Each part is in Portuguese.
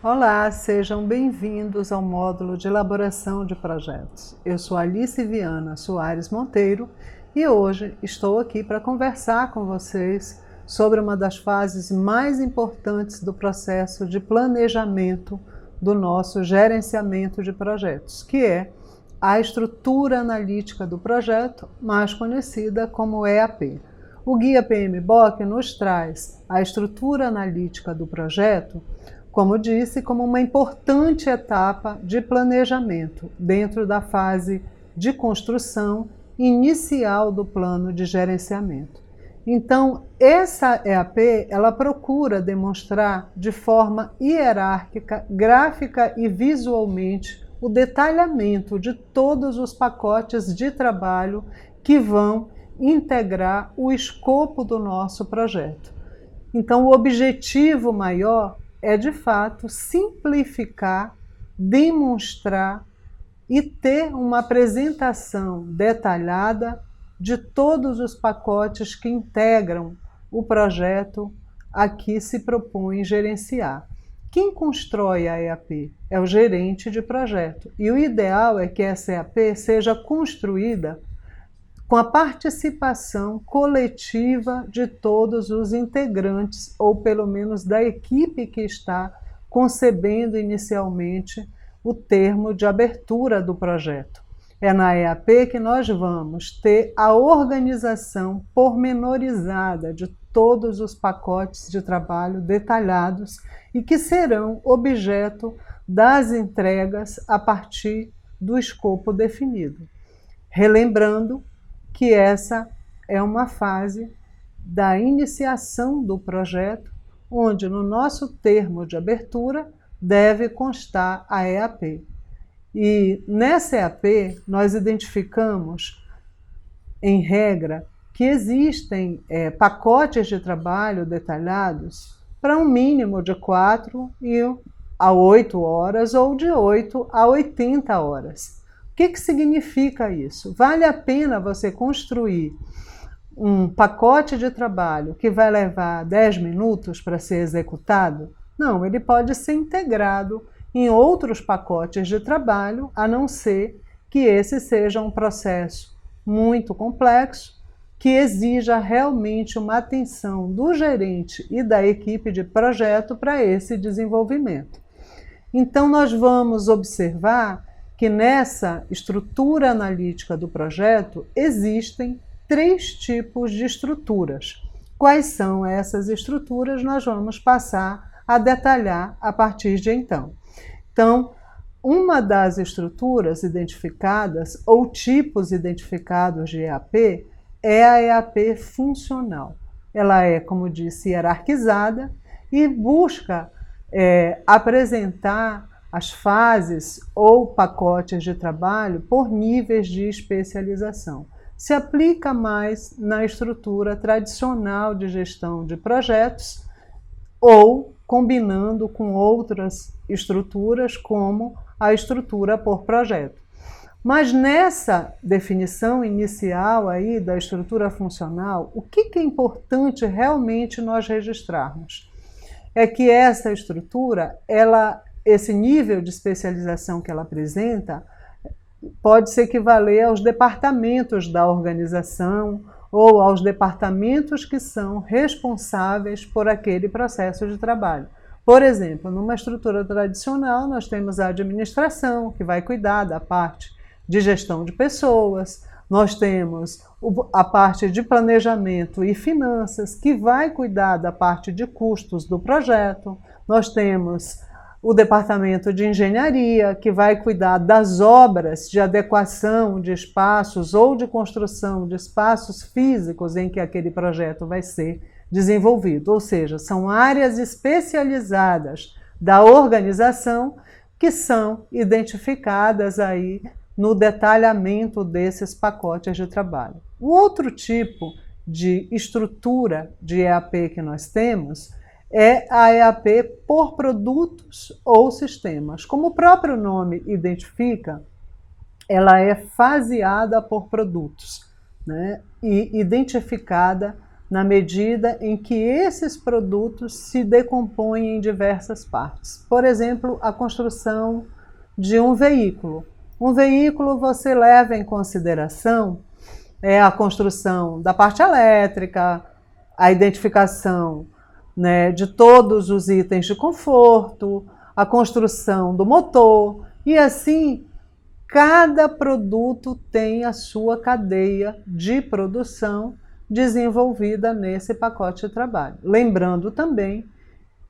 Olá, sejam bem-vindos ao módulo de elaboração de projetos. Eu sou Alice Viana Soares Monteiro e hoje estou aqui para conversar com vocês sobre uma das fases mais importantes do processo de planejamento do nosso gerenciamento de projetos, que é a estrutura analítica do projeto, mais conhecida como EAP. O Guia PMBOK nos traz a estrutura analítica do projeto, como disse, como uma importante etapa de planejamento dentro da fase de construção inicial do plano de gerenciamento. Então, essa EAP, ela procura demonstrar de forma hierárquica, gráfica e visualmente o detalhamento de todos os pacotes de trabalho que vão integrar o escopo do nosso projeto. Então, o objetivo maior é, de fato, simplificar, demonstrar e ter uma apresentação detalhada de todos os pacotes que integram o projeto a que se propõe gerenciar. Quem constrói a EAP é o gerente de projeto, e o ideal é que essa EAP seja construída com a participação coletiva de todos os integrantes, ou pelo menos da equipe que está concebendo inicialmente o termo de abertura do projeto. É na EAP que nós vamos ter a organização pormenorizada de todos os pacotes de trabalho detalhados e que serão objeto das entregas a partir do escopo definido. Relembrando que essa é uma fase da iniciação do projeto, onde no nosso termo de abertura deve constar a EAP. E nessa EAP nós identificamos, em regra, que existem pacotes de trabalho detalhados para um mínimo de 4 a 8 horas ou de 8 a 80 horas. O que significa isso? Vale a pena você construir um pacote de trabalho que vai levar 10 minutos para ser executado? Não, ele pode ser integrado em outros pacotes de trabalho, a não ser que esse seja um processo muito complexo, que exija realmente uma atenção do gerente e da equipe de projeto para esse desenvolvimento. Então, nós vamos observar que nessa estrutura analítica do projeto existem 3 tipos de estruturas. Quais são essas estruturas? Nós vamos passar a detalhar a partir de então. Então, uma das estruturas identificadas ou tipos identificados de EAP é a EAP funcional. Ela é, como disse, hierarquizada e busca apresentar as fases ou pacotes de trabalho por níveis de especialização. Se aplica mais na estrutura tradicional de gestão de projetos ou combinando com outras estruturas, como a estrutura por projeto. Mas nessa definição inicial aí da estrutura funcional, o que é importante realmente nós registrarmos? É que essa estrutura, esse nível de especialização que ela apresenta pode se equivaler aos departamentos da organização ou aos departamentos que são responsáveis por aquele processo de trabalho. Por exemplo, numa estrutura tradicional, nós temos a administração, que vai cuidar da parte de gestão de pessoas, nós temos a parte de planejamento e finanças, que vai cuidar da parte de custos do projeto, nós temos o departamento de engenharia, que vai cuidar das obras de adequação de espaços ou de construção de espaços físicos em que aquele projeto vai ser desenvolvido. Ou seja, são áreas especializadas da organização que são identificadas aí no detalhamento desses pacotes de trabalho. O outro tipo de estrutura de EAP que nós temos é a EAP por produtos ou sistemas. Como o próprio nome identifica, ela é faseada por produtos, né? E identificada na medida em que esses produtos se decompõem em diversas partes. Por exemplo, a construção de um veículo. Um veículo você leva em consideração a construção da parte elétrica, a identificação, né, de todos os itens de conforto, a construção do motor, e assim cada produto tem a sua cadeia de produção desenvolvida nesse pacote de trabalho. Lembrando também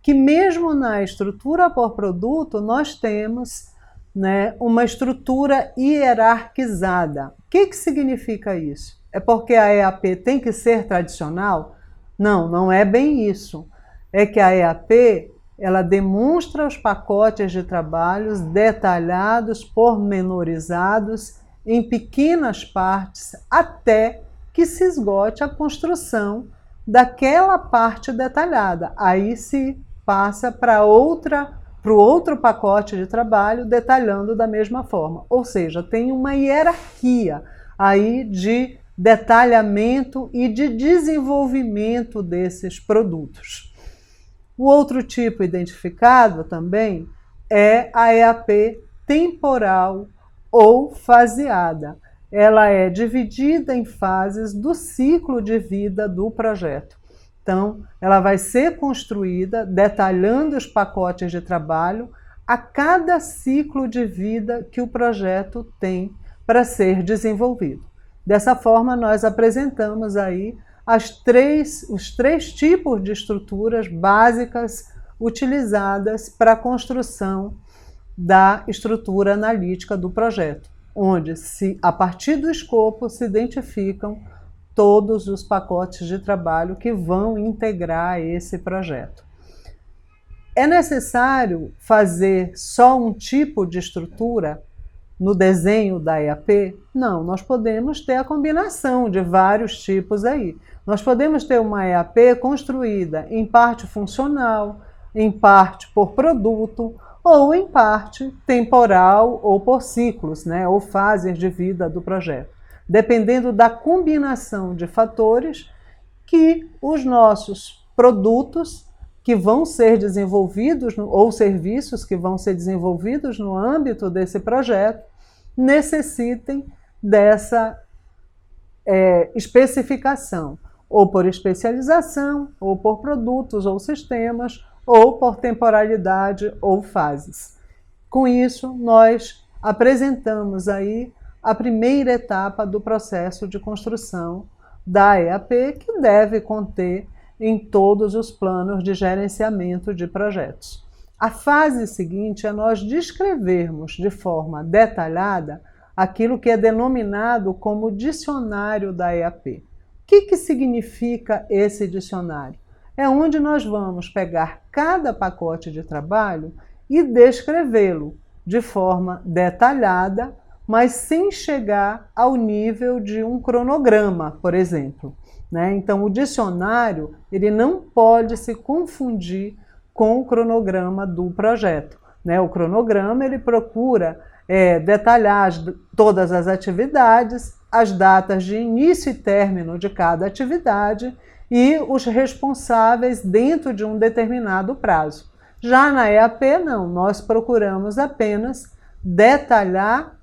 que mesmo na estrutura por produto nós temos, né, uma estrutura hierarquizada. O que significa isso? É porque a EAP tem que ser tradicional? Não, não é bem isso. É que a EAP ela demonstra os pacotes de trabalhos detalhados, pormenorizados, em pequenas partes, até que se esgote a construção daquela parte detalhada. Aí se passa para o outro pacote de trabalho detalhando da mesma forma. Ou seja, tem uma hierarquia aí de detalhamento e de desenvolvimento desses produtos. O outro tipo identificado também é a EAP temporal ou faseada. Ela é dividida em fases do ciclo de vida do projeto. Então, ela vai ser construída detalhando os pacotes de trabalho a cada ciclo de vida que o projeto tem para ser desenvolvido. Dessa forma, nós apresentamos aí os três tipos de estruturas básicas utilizadas para a construção da estrutura analítica do projeto, onde, a partir do escopo, se identificam todos os pacotes de trabalho que vão integrar esse projeto. É necessário fazer só um tipo de estrutura no desenho da EAP? Não, nós podemos ter a combinação de vários tipos aí. Nós podemos ter uma EAP construída em parte funcional, em parte por produto, ou em parte temporal ou por ciclos, né, ou fases de vida do projeto, dependendo da combinação de fatores que os nossos produtos que vão ser desenvolvidos, ou serviços que vão ser desenvolvidos no âmbito desse projeto, necessitem dessa especificação, ou por especialização, ou por produtos ou sistemas, ou por temporalidade ou fases. Com isso, nós apresentamos aí a primeira etapa do processo de construção da EAP, que deve conter em todos os planos de gerenciamento de projetos. A fase seguinte é nós descrevermos de forma detalhada aquilo que é denominado como dicionário da EAP. O que significa esse dicionário? É onde nós vamos pegar cada pacote de trabalho e descrevê-lo de forma detalhada, mas sem chegar ao nível de um cronograma, por exemplo, né? Então, o dicionário ele não pode se confundir com o cronograma do projeto, né? O cronograma ele procura detalhar todas as atividades, as datas de início e término de cada atividade e os responsáveis dentro de um determinado prazo. Já na EAP, não, nós procuramos apenas detalhar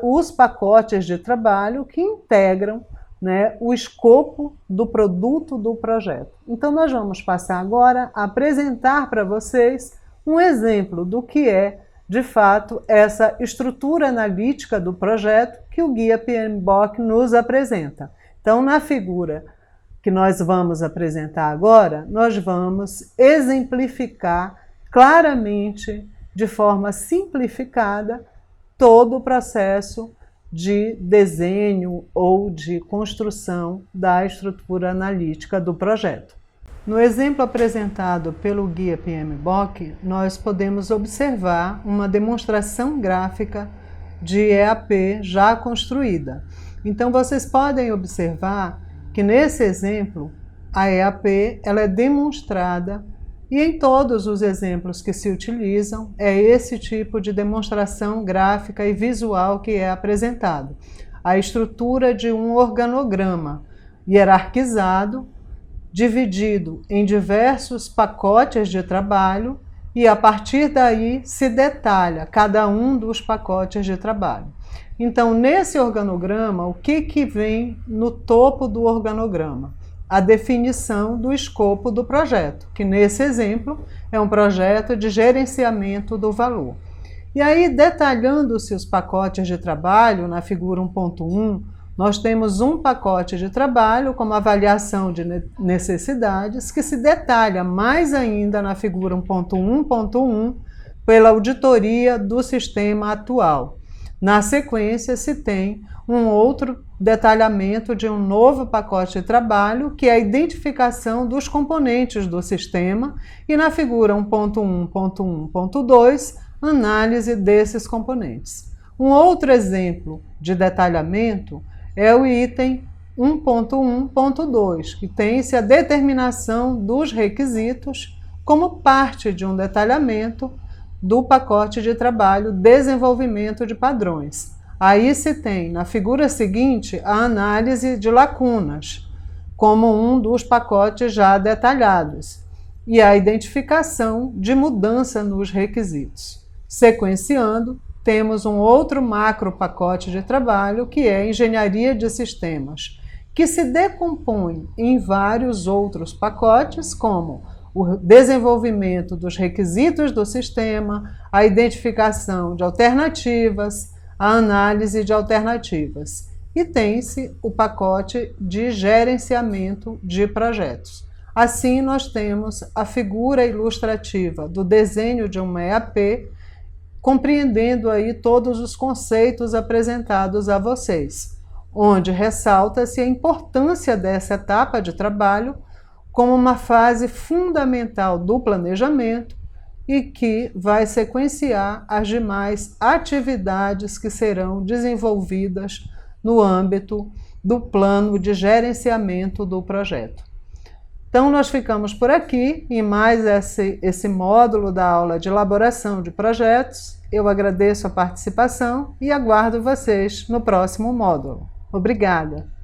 os pacotes de trabalho que integram, né, o escopo do produto do projeto. Então, nós vamos passar agora a apresentar para vocês um exemplo do que é, de fato, essa estrutura analítica do projeto que o Guia PMBOK nos apresenta. Então, na figura que nós vamos apresentar agora, nós vamos exemplificar claramente, de forma simplificada, todo o processo de desenho ou de construção da estrutura analítica do projeto. No exemplo apresentado pelo Guia PMBOK, nós podemos observar uma demonstração gráfica de EAP já construída. Então, vocês podem observar que nesse exemplo, a EAP ela é demonstrada e em todos os exemplos que se utilizam, é esse tipo de demonstração gráfica e visual que é apresentado. A estrutura de um organograma, hierarquizado, dividido em diversos pacotes de trabalho e, a partir daí, se detalha cada um dos pacotes de trabalho. Então, nesse organograma, o que vem no topo do organograma? A definição do escopo do projeto, que nesse exemplo é um projeto de gerenciamento do valor. E aí, detalhando-se os pacotes de trabalho, na figura 1.1, nós temos um pacote de trabalho como avaliação de necessidades, que se detalha mais ainda na figura 1.1.1 pela auditoria do sistema atual. Na sequência, se tem um outro detalhamento de um novo pacote de trabalho, que é a identificação dos componentes do sistema, e na figura 1.1.1.2, análise desses componentes. Um outro exemplo de detalhamento é o item 1.1.2, que tem-se a determinação dos requisitos como parte de um detalhamento do pacote de trabalho desenvolvimento de padrões. Aí se tem, na figura seguinte, a análise de lacunas, como um dos pacotes já detalhados, e a identificação de mudança nos requisitos. Sequenciando, temos um outro macro pacote de trabalho, que é engenharia de sistemas, que se decompõe em vários outros pacotes, como o desenvolvimento dos requisitos do sistema, a identificação de alternativas, a análise de alternativas. E tem-se o pacote de gerenciamento de projetos. Assim, nós temos a figura ilustrativa do desenho de um EAP, compreendendo aí todos os conceitos apresentados a vocês, onde ressalta-se a importância dessa etapa de trabalho como uma fase fundamental do planejamento e que vai sequenciar as demais atividades que serão desenvolvidas no âmbito do plano de gerenciamento do projeto. Então, nós ficamos por aqui em mais esse módulo da aula de elaboração de projetos. Eu agradeço a participação e aguardo vocês no próximo módulo. Obrigada!